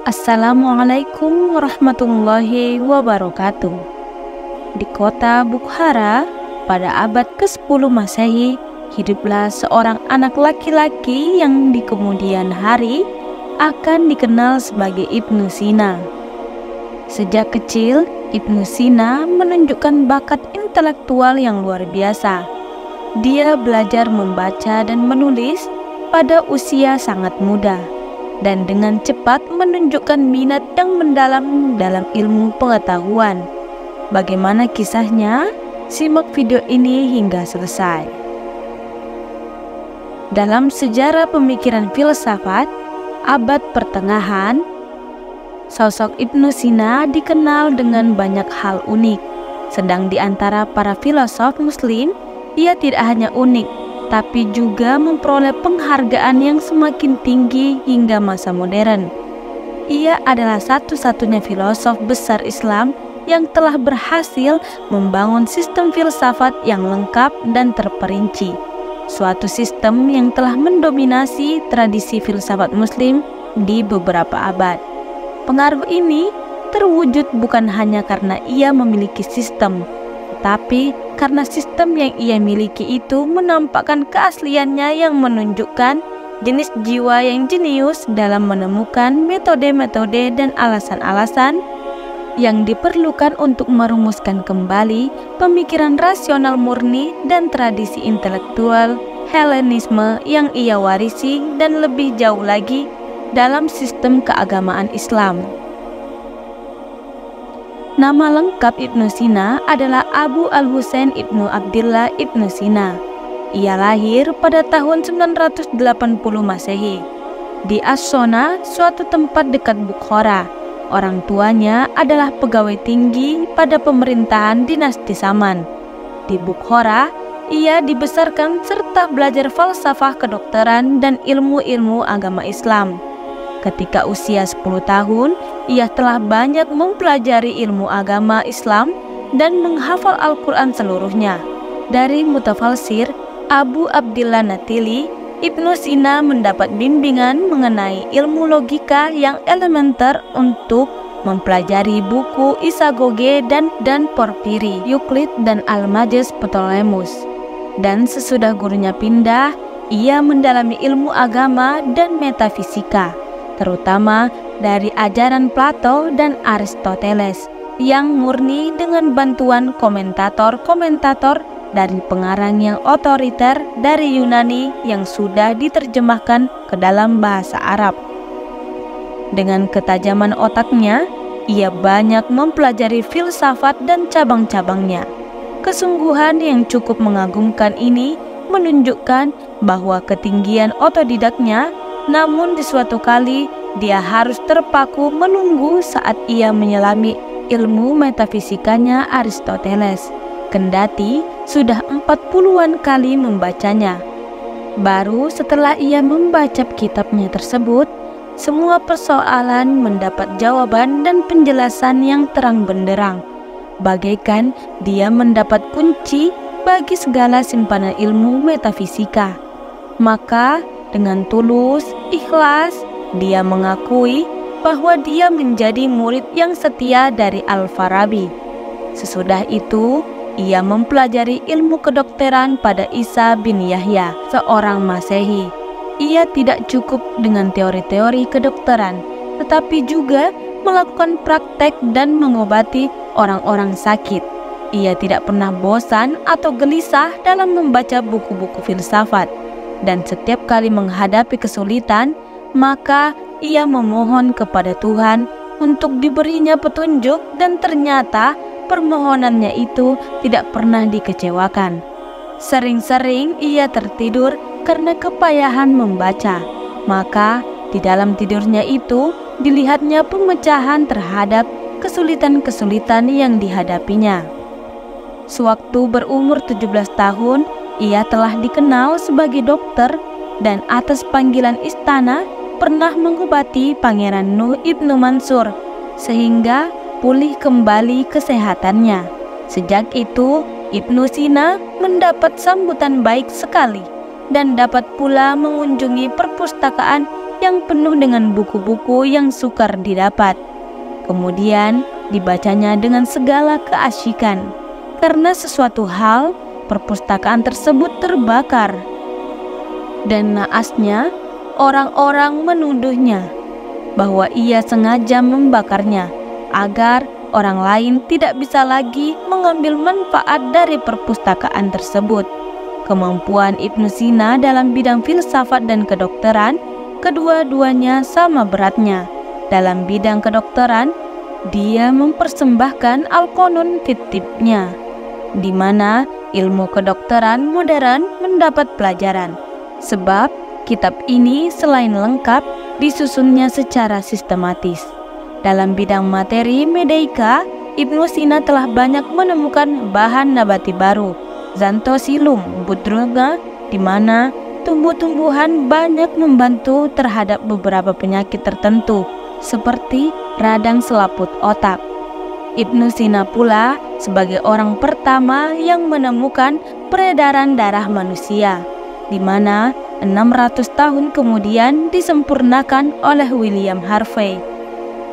Assalamualaikum warahmatullahi wabarakatuh. Di kota Bukhara pada abad ke-10 Masehi, hiduplah seorang anak laki-laki yang di kemudian hari akan dikenal sebagai Ibnu Sina. Sejak kecil, Ibnu Sina menunjukkan bakat intelektual yang luar biasa. Dia belajar membaca dan menulis pada usia sangat muda, dan dengan cepat menunjukkan minat yang mendalam dalam ilmu pengetahuan. Bagaimana kisahnya? Simak video ini hingga selesai. Dalam sejarah pemikiran filsafat abad pertengahan, sosok Ibnu Sina dikenal dengan banyak hal unik. Sedang di antara para filosof muslim, ia tidak hanya unik, tapi juga memperoleh penghargaan yang semakin tinggi hingga masa modern. Ia adalah satu-satunya filosof besar Islam yang telah berhasil membangun sistem filsafat yang lengkap dan terperinci, suatu sistem yang telah mendominasi tradisi filsafat muslim di beberapa abad. Pengaruh ini terwujud bukan hanya karena ia memiliki sistem, tetapi karena sistem yang ia miliki itu menampakkan keasliannya yang menunjukkan jenis jiwa yang jenius dalam menemukan metode-metode dan alasan-alasan yang diperlukan untuk merumuskan kembali pemikiran rasional murni dan tradisi intelektual Helenisme yang ia warisi, dan lebih jauh lagi dalam sistem keagamaan Islam. Nama lengkap Ibnu Sina adalah Abu Al-Husain Ibnu Abdillah Ibnu Sina. Ia lahir pada tahun 980 Masehi di As-Sona, suatu tempat dekat Bukhara. Orang tuanya adalah pegawai tinggi pada pemerintahan dinasti Saman. Di Bukhara, ia dibesarkan serta belajar falsafah kedokteran dan ilmu-ilmu agama Islam. Ketika usia 10 tahun, ia telah banyak mempelajari ilmu agama Islam dan menghafal Al-Quran seluruhnya. Dari mutafalsir Abu Abdillah Natili, Ibnu Sina mendapat bimbingan mengenai ilmu logika yang elementer untuk mempelajari buku Isagoge dan Porfiri, Euclid dan Almagest Ptolemus. Dan sesudah gurunya pindah, ia mendalami ilmu agama dan metafisika, terutama dari ajaran Plato dan Aristoteles yang murni dengan bantuan komentator-komentator dari pengarang yang otoriter dari Yunani yang sudah diterjemahkan ke dalam bahasa Arab. Dengan ketajaman otaknya, ia banyak mempelajari filsafat dan cabang-cabangnya. Kesungguhan yang cukup mengagumkan ini menunjukkan bahwa ketinggian otodidaknya, namun di suatu kali dia harus terpaku menunggu saat ia menyelami ilmu metafisikanya Aristoteles, kendati sudah 40-an kali membacanya. Baru setelah ia membaca kitabnya tersebut, semua persoalan mendapat jawaban dan penjelasan yang terang benderang, bagaikan dia mendapat kunci bagi segala simpanan ilmu metafisika. Maka dengan tulus, ikhlas, dia mengakui bahwa dia menjadi murid yang setia dari Al-Farabi. Sesudah itu, ia mempelajari ilmu kedokteran pada Isa bin Yahya, seorang Masehi. Ia tidak cukup dengan teori-teori kedokteran, tetapi juga melakukan praktek dan mengobati orang-orang sakit. Ia tidak pernah bosan atau gelisah dalam membaca buku-buku filsafat, dan setiap kali menghadapi kesulitan, maka ia memohon kepada Tuhan untuk diberinya petunjuk, dan ternyata permohonannya itu tidak pernah dikecewakan. Sering-sering ia tertidur karena kepayahan membaca, maka di dalam tidurnya itu dilihatnya pemecahan terhadap kesulitan-kesulitan yang dihadapinya. Sewaktu berumur 17 tahun, ia telah dikenal sebagai dokter, dan atas panggilan istana pernah mengobati Pangeran Nuh Ibnu Mansur sehingga pulih kembali kesehatannya. Sejak itu, Ibnu Sina mendapat sambutan baik sekali dan dapat pula mengunjungi perpustakaan yang penuh dengan buku-buku yang sukar didapat. Kemudian dibacanya dengan segala keasyikan. Karena sesuatu hal, perpustakaan tersebut terbakar. Dan naasnya, orang-orang menuduhnya bahwa ia sengaja membakarnya agar orang lain tidak bisa lagi mengambil manfaat dari perpustakaan tersebut. Kemampuan Ibnu Sina dalam bidang filsafat dan kedokteran, kedua-duanya sama beratnya. Dalam bidang kedokteran, dia mempersembahkan Al-Qanun fit Tibbnya, di mana ilmu kedokteran modern mendapat pelajaran. Sebab kitab ini selain lengkap, disusunnya secara sistematis. Dalam bidang materi medika, Ibnu Sina telah banyak menemukan bahan nabati baru, Xanthoxylum budrunga, di mana tumbuh-tumbuhan banyak membantu terhadap beberapa penyakit tertentu, seperti radang selaput otak. Ibnu Sina pula sebagai orang pertama yang menemukan peredaran darah manusia, di mana 600 tahun kemudian disempurnakan oleh William Harvey.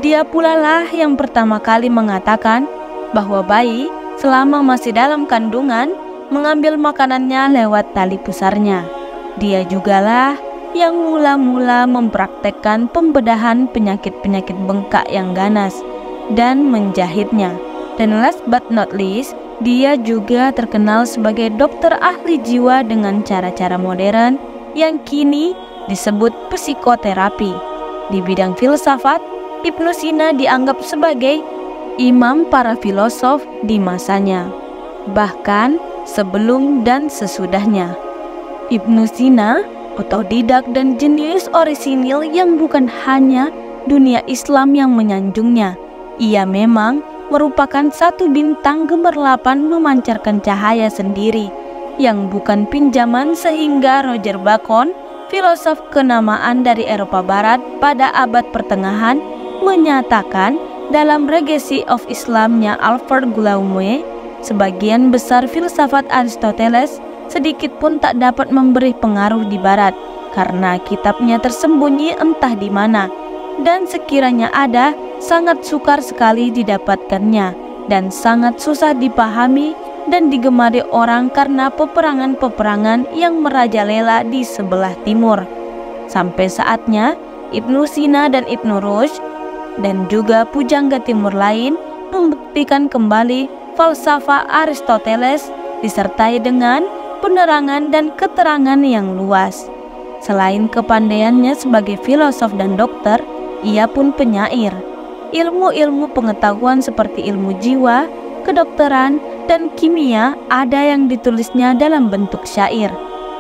Dia pula lah yang pertama kali mengatakan bahwa bayi selama masih dalam kandungan mengambil makanannya lewat tali pusarnya. Dia jugalah yang mula-mula mempraktekkan pembedahan penyakit-penyakit bengkak yang ganas dan menjahitnya. Dan last but not least, dia juga terkenal sebagai dokter ahli jiwa dengan cara-cara modern yang kini disebut psikoterapi. Di bidang filsafat, Ibnu Sina dianggap sebagai imam para filosof di masanya, bahkan sebelum dan sesudahnya. Ibnu Sina otodidak dan jenius orisinil yang bukan hanya dunia Islam yang menyanjungnya. Ia memang merupakan satu bintang gemerlapan memancarkan cahaya sendiri yang bukan pinjaman, sehingga Roger Bacon, filosof kenamaan dari Eropa Barat pada abad pertengahan, menyatakan dalam Legacy of Islamnya Alfred Goulamé, sebagian besar filsafat Aristoteles sedikit pun tak dapat memberi pengaruh di Barat karena kitabnya tersembunyi entah di mana, dan sekiranya ada, sangat sukar sekali didapatkannya dan sangat susah dipahami dan digemari orang karena peperangan-peperangan yang merajalela di sebelah timur. Sampai saatnya Ibnu Sina dan Ibnu Rushd dan juga pujangga timur lain membuktikan kembali falsafah Aristoteles disertai dengan penerangan dan keterangan yang luas. Selain kepandaiannya sebagai filosof dan dokter, ia pun penyair. Ilmu-ilmu pengetahuan seperti ilmu jiwa, kedokteran, dan kimia ada yang ditulisnya dalam bentuk syair.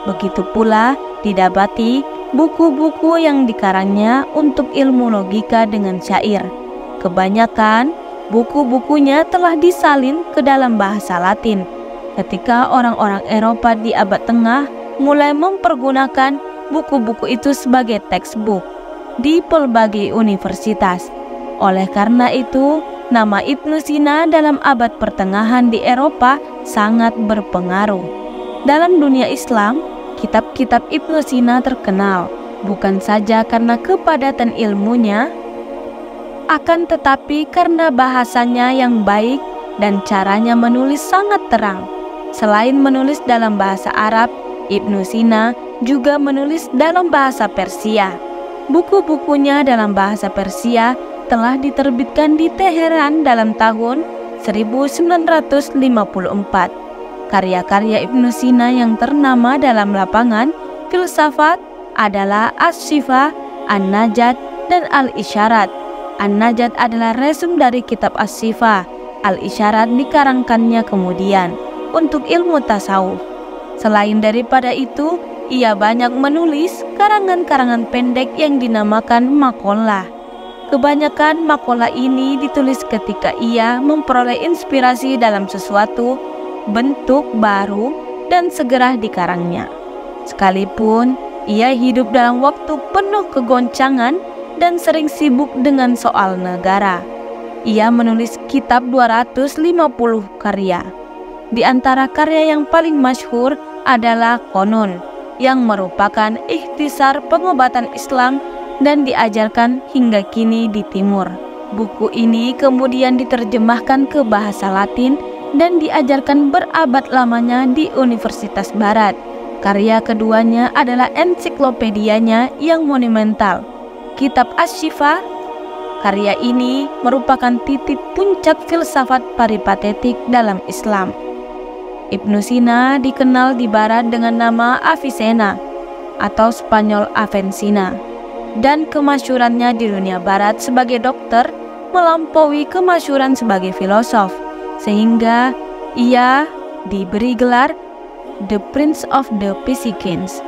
Begitu pula didapati buku-buku yang dikarangnya untuk ilmu logika dengan syair. Kebanyakan buku-bukunya telah disalin ke dalam bahasa Latin ketika orang-orang Eropa di abad tengah mulai mempergunakan buku-buku itu sebagai textbook di pelbagai universitas. Oleh karena itu, nama Ibnu Sina dalam abad pertengahan di Eropa sangat berpengaruh. Dalam dunia Islam, kitab-kitab Ibnu Sina terkenal bukan saja karena kepadatan ilmunya, akan tetapi karena bahasanya yang baik dan caranya menulis sangat terang. Selain menulis dalam bahasa Arab, Ibnu Sina juga menulis dalam bahasa Persia. Buku-bukunya dalam bahasa Persia telah diterbitkan di Teheran dalam tahun 1954. Karya-karya Ibnu Sina yang ternama dalam lapangan filsafat adalah As-Syifa, An-Najat, dan Al-Isyarat. An-Najat adalah resum dari kitab As-Syifa. Al-Isyarat dikarangkannya kemudian untuk ilmu tasawuf. Selain daripada itu, ia banyak menulis karangan-karangan pendek yang dinamakan maqalah. Kebanyakan maqalah ini ditulis ketika ia memperoleh inspirasi dalam sesuatu bentuk baru dan segera dikarangnya. Sekalipun ia hidup dalam waktu penuh kegoncangan dan sering sibuk dengan soal negara, ia menulis kitab 250 karya. Di antara karya yang paling masyhur adalah Qanun, yang merupakan ikhtisar pengobatan Islam dan diajarkan hingga kini di Timur. Buku ini kemudian diterjemahkan ke bahasa Latin dan diajarkan berabad lamanya di Universitas Barat. Karya keduanya adalah ensiklopedianya yang monumental, Kitab Asy-Syifa. Karya ini merupakan titik puncak filsafat peripatetik dalam Islam. Ibnu Sina dikenal di Barat dengan nama Avicenna atau Spanyol Avicenna, dan kemasyhurannya di dunia Barat sebagai dokter melampaui kemasyhuran sebagai filosof, sehingga ia diberi gelar The Prince of the Physicians.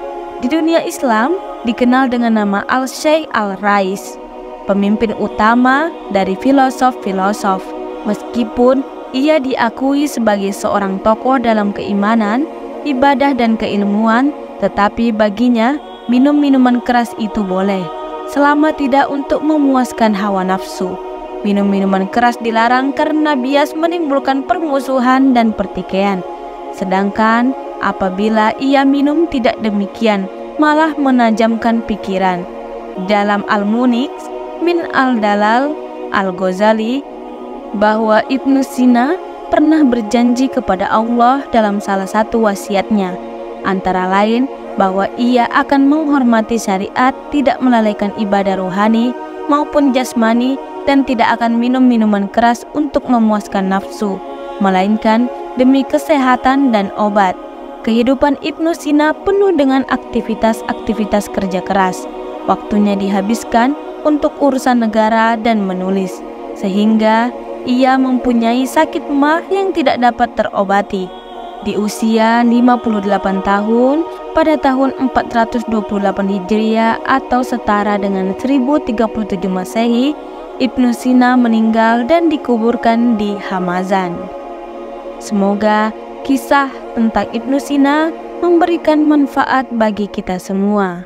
Di dunia Islam dikenal dengan nama Al-Syeikh Al-Rais, pemimpin utama dari filosof-filosof. Meskipun ia diakui sebagai seorang tokoh dalam keimanan, ibadah dan keilmuan, tetapi baginya minum minuman keras itu boleh, selama tidak untuk memuaskan hawa nafsu. Minum minuman keras dilarang karena bias menimbulkan permusuhan dan pertikaian. Sedangkan apabila ia minum tidak demikian, malah menajamkan pikiran. Dalam Al-Munix min Al-Dalal Al-Ghazali bahwa Ibnu Sina pernah berjanji kepada Allah dalam salah satu wasiatnya, antara lain bahwa ia akan menghormati syariat, tidak melalaikan ibadah rohani maupun jasmani, dan tidak akan minum minuman keras untuk memuaskan nafsu, melainkan demi kesehatan dan obat. Kehidupan Ibnu Sina penuh dengan aktivitas-aktivitas kerja keras. Waktunya dihabiskan untuk urusan negara dan menulis, sehingga ia mempunyai sakit mah yang tidak dapat terobati. Di usia 58 tahun pada tahun 428 Hijriah atau setara dengan 1037 Masehi, Ibnu Sina meninggal dan dikuburkan di Hamazan. Semoga kisah tentang Ibnu Sina memberikan manfaat bagi kita semua.